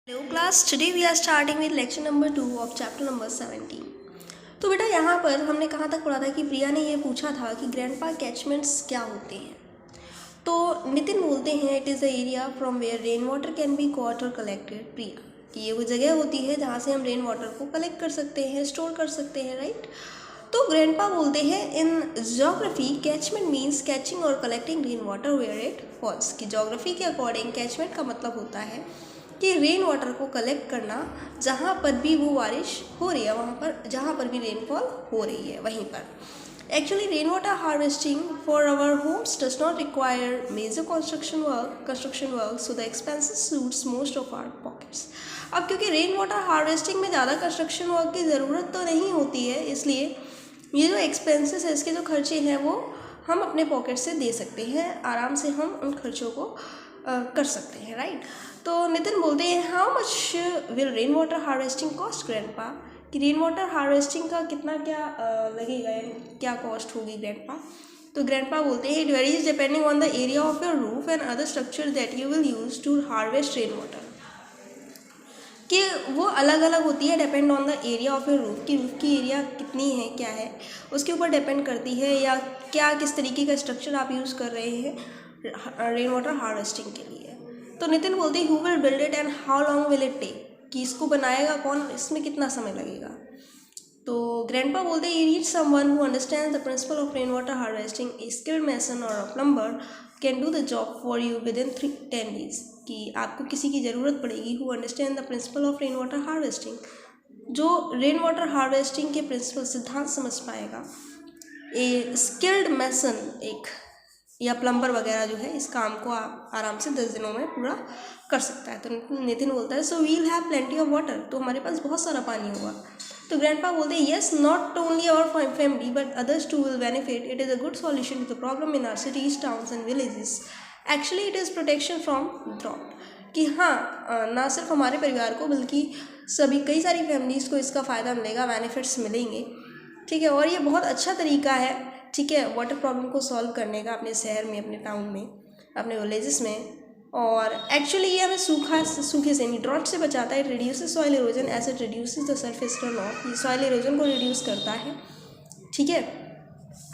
Hello class, today we are starting with lecture number 2 of chapter number 17. तो बेटा यहाँ पर हमने कहाँ तक पढ़ा था कि प्रिया ने ये पूछा था कि ग्रैंडपा कैचमेंट्स क्या होते हैं। तो नितिन बोलते हैं it is the area from where rain water can be caught और कलेक्टेड। प्रिया कि ये वो जगह होती है जहाँ से हम रेन वाटर को कलेक्ट कर सकते हैं, स्टोर कर सकते हैं, राइट। तो ग्रैंडपा बोलते हैं in geography catchment means catching और collecting rain water where it falls. कि ज्योग्राफी के अकॉर्डिंग कैचमेंट का मतलब होता है कि रेन वाटर को कलेक्ट करना जहाँ पर भी वो बारिश हो रही है, वहाँ पर जहाँ पर भी रेनफॉल हो रही है वहीं पर। Actually rain water harvesting for our homes does not require major construction work so the expensive suits most of our pockets. अब क्योंकि रेन वाटर हार्वेस्टिंग में ज़्यादा कंस्ट्रक्शन वर्क की ज़रूरत तो नहीं होती है, इसलिए ये जो एक्सपेंसेस है, इसके जो खर्चे हैं वो हम अपने पॉकेट से दे सकते हैं, आराम से हम उन खर्चों को कर सकते हैं, राइट। तो नितिन बोलते हैं how much will rain water harvesting cost grandpa. कि रेन वाटर हार्वेस्टिंग का कितना क्या लगेगा, क्या कॉस्ट होगी ग्रैंडपा। तो ग्रैंडपा बोलते हैं it varies depending on the area of your roof and other structure that you will use to harvest rain water. कि वो अलग अलग होती है, depend on the area of your roof. की रूफ की एरिया कितनी है, क्या है, उसके ऊपर डिपेंड करती है, या क्या किस तरीके का स्ट्रक्चर आप यूज़ कर रहे हैं रेन वाटर हार्वेस्टिंग के लिए। तो नितिन बोलते हैं who will build it and how long will it take. कि इसको बनाएगा कौन, इसमें कितना समय लगेगा। तो ग्रैंडपा बोलते हैं you need someone who understands the principle of rain water harvesting. A skilled mason और a plumber can do the job for you within 10 days। कि आपको किसी की ज़रूरत पड़ेगी who understand the principle of rain water harvesting, जो rain water harvesting के principle सिद्धांत समझ पाएगा। ए स्किल्ड मैसन एक या प्लम्बर वगैरह जो है इस काम को आप आराम से 10 दिनों में पूरा कर सकता है। तो नितिन बोलता है so we'll have plenty of water. तो हमारे पास बहुत सारा पानी होगा। तो ग्रैंडपा बोलते हैं yes not only our family but others too will benefit. It is a good solution to the problem in our cities towns and villages. Actually it is protection from drought. कि हाँ, ना सिर्फ हमारे परिवार को बल्कि सभी कई सारी फैमिलीज़ को इसका फ़ायदा मिलेगा, बेनिफिट्स मिलेंगे, ठीक है। और ये बहुत अच्छा तरीका है, ठीक है, वाटर प्रॉब्लम को सॉल्व करने का अपने शहर में, अपने टाउन में, अपने विलेजेस में। और एक्चुअली ये हमें सूखे से नहीं, ड्रॉट से बचाता है। It reduces soil erosion as it reduces the surface runoff. ये सॉइल इरोजन को रिड्यूस करता है, ठीक है।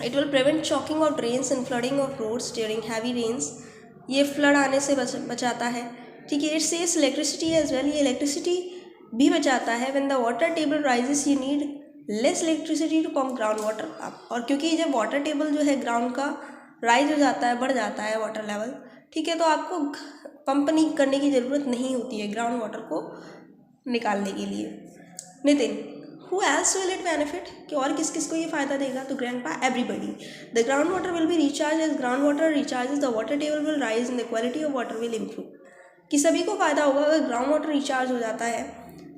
It will prevent choking of drains and flooding of roads during heavy rains. ये फ्लड आने से बचाता है, ठीक है। It saves electricity as well. ये इलेक्ट्रिसिटी भी बचाता है। When the water table rises you need less electricity to pump ground water up. और क्योंकि जब वाटर टेबल जो है ग्राउंड का राइज हो जाता है, बढ़ जाता है वाटर लेवल, ठीक है, तो आपको पंप नहीं करने की ज़रूरत नहीं होती है ग्राउंड वाटर को निकालने के लिए। Nitin who else will it benefit. कि और किस किस को ये फ़ायदा देगा। तो grandpa everybody. The ground water will be recharge as ground water recharges the water table will rise and the quality of water will improve. कि सभी को फ़ायदा होगा अगर ग्राउंड वाटर रिचार्ज हो जाता है,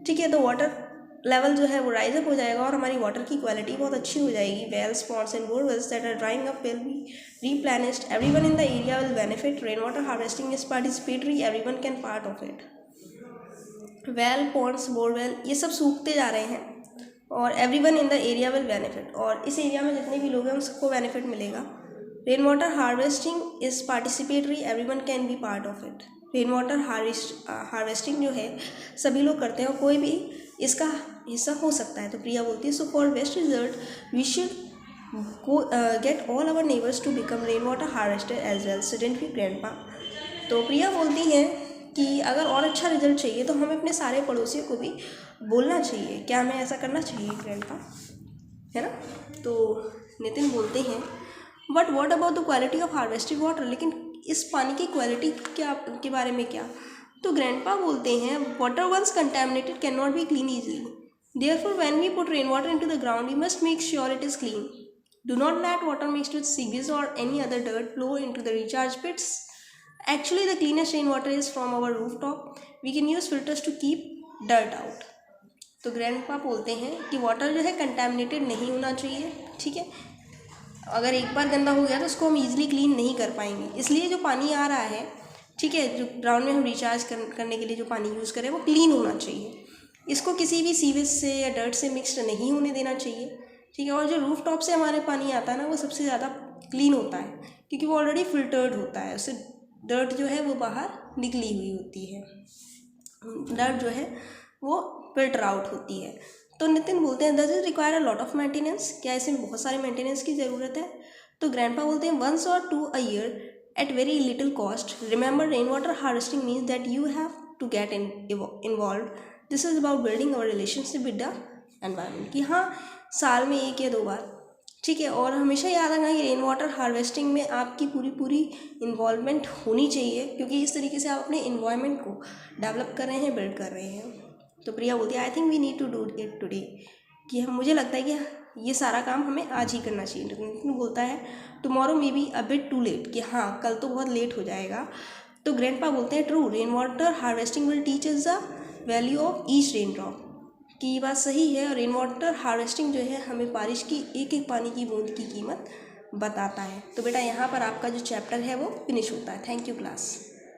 ठीक है, तो वाटर लेवल जो है वो राइज अप हो जाएगा और हमारी वाटर की क्वालिटी बहुत अच्छी हो जाएगी। Wells, ponds and borewells that are drying up will be replenished. Everyone in the area will benefit. Rainwater harvesting is participatory. Everyone can part of it. Well, ponds, borewell ये सब सूखते जा रहे हैं और everyone in the area will benefit. और इस area में जितने भी लोग हैं उन सबको बेनिफिट मिलेगा। Rain water harvesting is participatory. Everyone can be part of it. Rain water harvesting जो है सभी लोग करते हैं और कोई भी इसका हिस्सा हो सकता है। तो प्रिया बोलती है so for best result we should get all our neighbours to become rain water harvester as well student we grandpa. तो प्रिया बोलती हैं कि अगर और अच्छा रिजल्ट चाहिए तो हमें अपने सारे पड़ोसियों को भी बोलना चाहिए। क्या हमें ऐसा करना चाहिए ग्रैंडपा, है ना। तो नितिन बोलते हैं but what about the quality of harvested water. लेकिन इस पानी की क्वालिटी क्या के बारे में क्या। तो ग्रैंडपा बोलते हैं water once contaminated can not be clean easily. Therefore when we put rain water into the ground we must make sure it is clean. Do not let water mixed with sewage or any other dirt flow into the recharge pits. Actually, the cleanest rainwater is from our rooftop. We can use filters to keep dirt out. तो grandpa बोलते हैं कि water जो है contaminated नहीं होना चाहिए, ठीक है। अगर एक बार गंदा हो गया तो उसको हम इजीली क्लीन नहीं कर पाएंगे। इसलिए जो पानी आ रहा है, ठीक है, जो ग्राउंड में हम रिचार्ज करने के लिए जो पानी यूज़ करें वो क्लीन होना चाहिए। इसको किसी भी सीवेज से या डर्ट से मिक्सड नहीं होने देना चाहिए, ठीक है। और जो रूफ टॉप से हमारे पानी आता है ना वो सबसे ज़्यादा क्लीन होता है क्योंकि वो ऑलरेडी फिल्टर्ड होता है, उससे डर्ट जो है वो बाहर निकली हुई होती है। डर्ट जो है वो फिल्टर आउट होती है। तो नितिन बोलते हैं, does it require a lot of maintenance, क्या इसमें बहुत सारे मेंटेनेंस की ज़रूरत है? तो ग्रैंडपा बोलते हैं, वंस और two a year at very little cost. Remember rain water harvesting means that you have to get involved. This is about building our relationship with the environment. कि हाँ, साल में 1 या 2 बार, ठीक है। और हमेशा याद रखना कि रेन वाटर हार्वेस्टिंग में आपकी पूरी इन्वॉल्वमेंट होनी चाहिए, क्योंकि इस तरीके से आप अपने इन्वायरमेंट को डेवलप कर रहे हैं, बिल्ड कर रहे हैं। तो प्रिया बोलती है, I think we need to do it today, कि मुझे लगता है कि ये सारा काम हमें आज ही करना चाहिए। नितिन बोलता है, tomorrow maybe a bit too late, कि हाँ कल तो बहुत लेट हो जाएगा। तो ग्रैंडपा बोलते हैं, true, rain water harvesting will teach us the value of each rain drop, कि ये बात सही है। और रेन वाटर हार्वेस्टिंग जो है हमें बारिश की एक एक पानी की बूंद की कीमत बताता है। तो बेटा यहाँ पर आपका जो चैप्टर है वो फिनिश होता है। Thank you class.